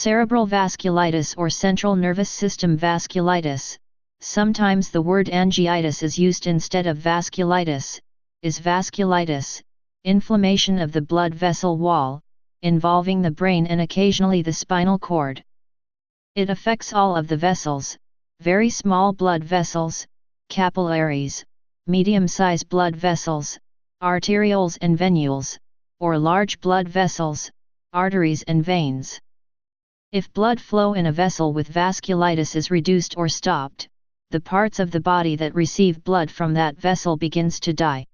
Cerebral vasculitis or central nervous system vasculitis, sometimes the word angiitis is used instead of vasculitis, is vasculitis, inflammation of the blood vessel wall, involving the brain and occasionally the spinal cord. It affects all of the vessels, very small blood vessels, capillaries, medium-sized blood vessels, arterioles and venules, or large blood vessels, arteries and veins. If blood flow in a vessel with vasculitis is reduced or stopped, the parts of the body that receive blood from that vessel begins to die.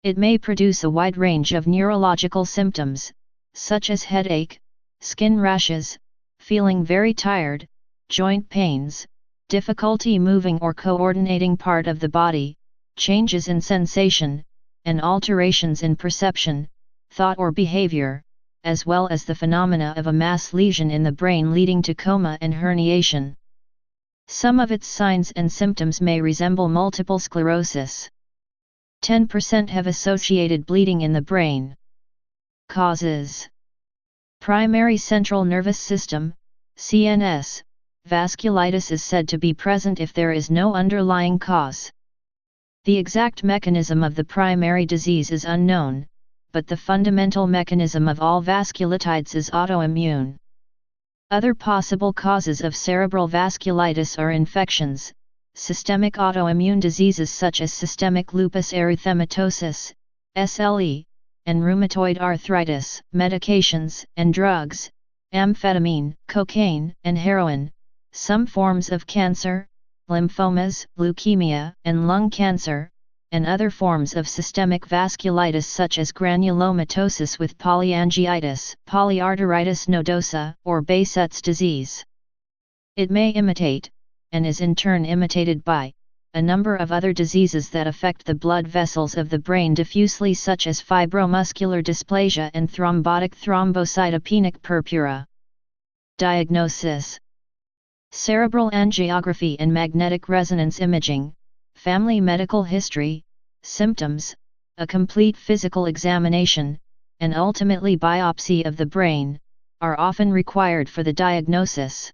It may produce a wide range of neurological symptoms, such as headache, skin rashes, feeling very tired, joint pains, difficulty moving or coordinating part of the body, changes in sensation, and alterations in perception, thought or behavior, as well as the phenomena of a mass lesion in the brain leading to coma and herniation. Some of its signs and symptoms may resemble multiple sclerosis. 10% have associated bleeding in the brain. Causes: primary central nervous system, CNS, vasculitis is said to be present if there is no underlying cause. The exact mechanism of the primary disease is unknown, but the fundamental mechanism of all vasculitides is autoimmune. Other possible causes of cerebral vasculitis are infections, systemic autoimmune diseases such as systemic lupus erythematosus, SLE, and rheumatoid arthritis, medications and drugs, amphetamine, cocaine, and heroin, some forms of cancer, lymphomas, leukemia, and lung cancer, and other forms of systemic vasculitis such as granulomatosis with polyangiitis, polyarteritis nodosa, or Behçet's disease. It may imitate, and is in turn imitated by, a number of other diseases that affect the blood vessels of the brain diffusely such as fibromuscular dysplasia and thrombotic thrombocytopenic purpura. Diagnosis: cerebral angiography and magnetic resonance imaging, family medical history, symptoms, a complete physical examination, and ultimately biopsy of the brain, are often required for the diagnosis.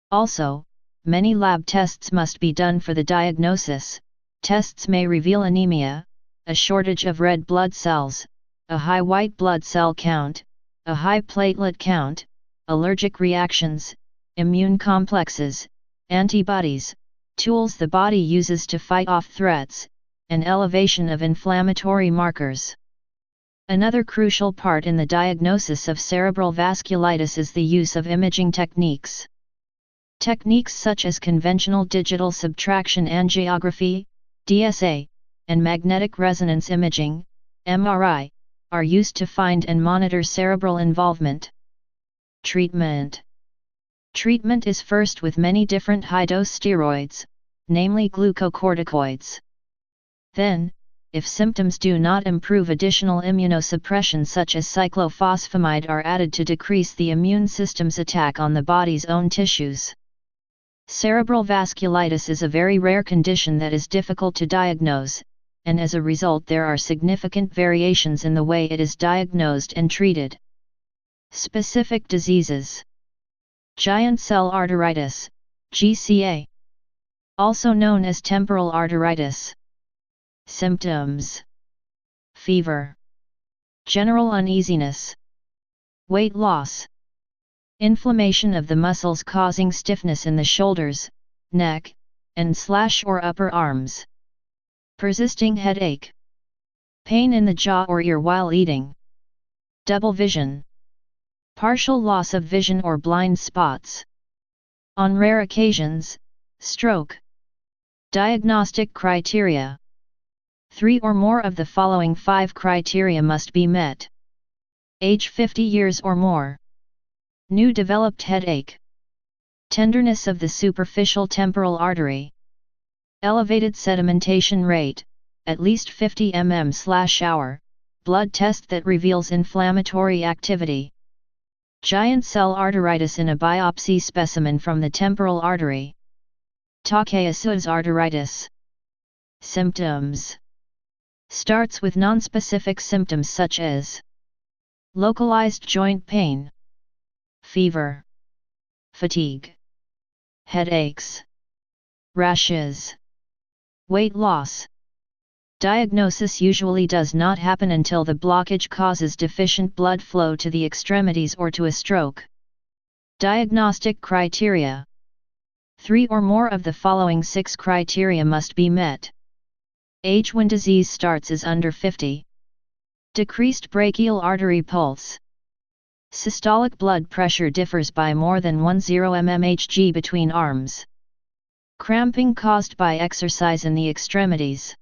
Also, many lab tests must be done for the diagnosis. Tests may reveal anemia, a shortage of red blood cells, a high white blood cell count, a high platelet count, allergic reactions, immune complexes, antibodies, tools the body uses to fight off threats, and elevation of inflammatory markers. Another crucial part in the diagnosis of cerebral vasculitis is the use of imaging techniques. Techniques such as conventional digital subtraction angiography, DSA, and magnetic resonance imaging, MRI, are used to find and monitor cerebral involvement. Treatment: treatment is first with many different high-dose steroids, namely glucocorticoids. Then, if symptoms do not improve, additional immunosuppression such as cyclophosphamide are added to decrease the immune system's attack on the body's own tissues. Cerebral vasculitis is a very rare condition that is difficult to diagnose, and as a result there are significant variations in the way it is diagnosed and treated. Specific diseases: giant cell arteritis, GCA, also known as temporal arteritis. Symptoms: fever, general uneasiness, weight loss, inflammation of the muscles causing stiffness in the shoulders, neck, and or upper arms, persisting headache, pain in the jaw or ear while eating, double vision, partial loss of vision or blind spots. On rare occasions, stroke. Diagnostic criteria: 3 or more of the following 5 criteria must be met. Age 50 years or more. New developed headache. Tenderness of the superficial temporal artery. Elevated sedimentation rate, at least 50 mm/hour, blood test that reveals inflammatory activity. Giant cell arteritis in a biopsy specimen from the temporal artery. Takayasu's arteritis. Symptoms: starts with nonspecific symptoms such as localized joint pain, fever, fatigue, headaches, rashes, weight loss. Diagnosis usually does not happen until the blockage causes deficient blood flow to the extremities or to a stroke. Diagnostic criteria. 3 or more of the following 6 criteria must be met. Age when disease starts is under 50. Decreased brachial artery pulse. Systolic blood pressure differs by more than 10 mmHg between arms. Cramping caused by exercise in the extremities.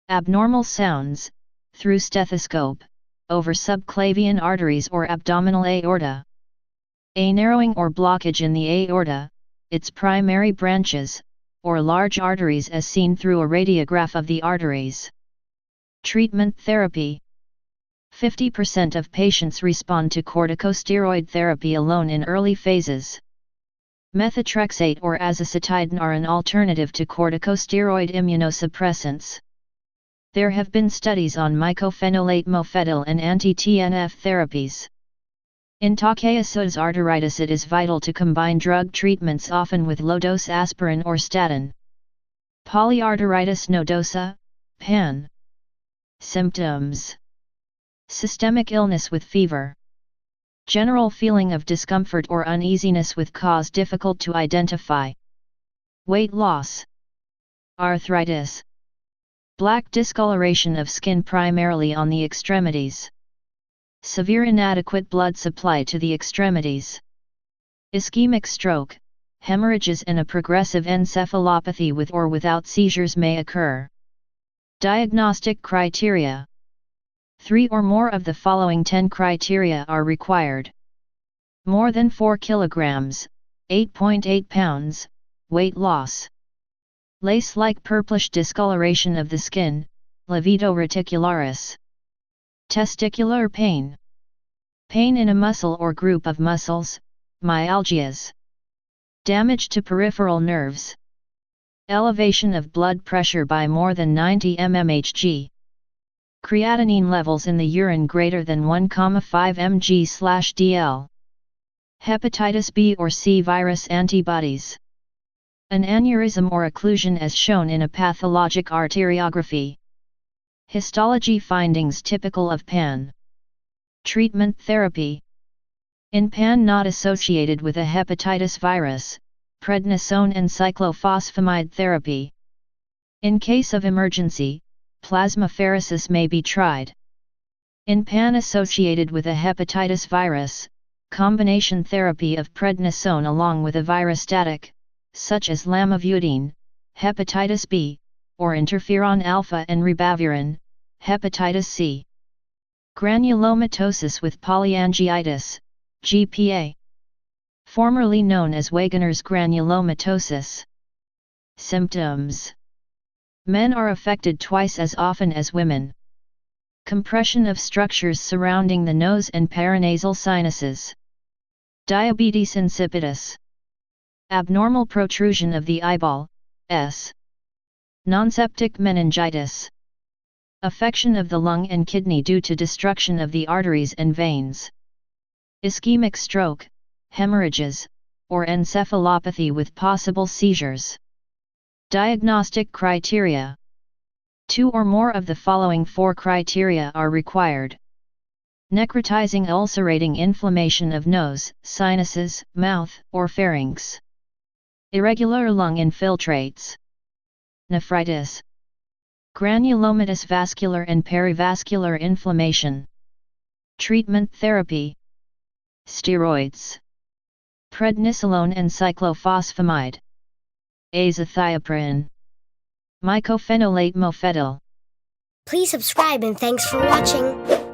Abnormal sounds, through stethoscope, over subclavian arteries or abdominal aorta. A narrowing or blockage in the aorta, its primary branches, or large arteries as seen through a radiograph of the arteries. Treatment therapy. 50% of patients respond to corticosteroid therapy alone in early phases. Methotrexate or azacitidine are an alternative to corticosteroid immunosuppressants. There have been studies on mycophenolate mofetil and anti-TNF therapies. In Takayasu's arteritis, it is vital to combine drug treatments, often with low-dose aspirin or statin. Polyarteritis nodosa, PAN. Symptoms. Systemic illness with fever. General feeling of discomfort or uneasiness with cause difficult to identify. Weight loss. Arthritis. Black discoloration of skin primarily on the extremities. Severe inadequate blood supply to the extremities. Ischemic stroke, hemorrhages and a progressive encephalopathy with or without seizures may occur. Diagnostic criteria. 3 or more of the following 10 criteria are required. More than 4 kilograms, 8.8 pounds, weight loss. Lace-like purplish discoloration of the skin, livedo reticularis. Testicular pain. Pain in a muscle or group of muscles, myalgias. Damage to peripheral nerves. Elevation of blood pressure by more than 90 mmHg. Creatinine levels in the urine greater than 1,5 mg/dl. Hepatitis B or C virus antibodies. An aneurysm or occlusion as shown in a pathologic arteriography. Histology findings typical of PAN. Treatment therapy. In PAN not associated with a hepatitis virus, prednisone and cyclophosphamide therapy. In case of emergency, plasmapheresis may be tried. In PAN associated with a hepatitis virus, combination therapy of prednisone along with a virostatic, such as lamivudine, hepatitis B, or interferon alpha and ribavirin, hepatitis C. Granulomatosis with polyangiitis, GPA. Formerly known as Wegener's granulomatosis. Symptoms. Men are affected twice as often as women. Compression of structures surrounding the nose and paranasal sinuses. Diabetes insipidus. Abnormal protrusion of the eyeball, S. Nonseptic meningitis. Affection of the lung and kidney due to destruction of the arteries and veins. Ischemic stroke, hemorrhages, or encephalopathy with possible seizures. Diagnostic criteria. 2 or more of the following 4 criteria are required. Necrotizing ulcerating inflammation of nose, sinuses, mouth, or pharynx. Irregular lung infiltrates. Nephritis. Granulomatous vascular and perivascular inflammation. Treatment therapy. Steroids. Prednisolone and cyclophosphamide. Azathioprine. Mycophenolate mofetil. Please subscribe and thanks for watching.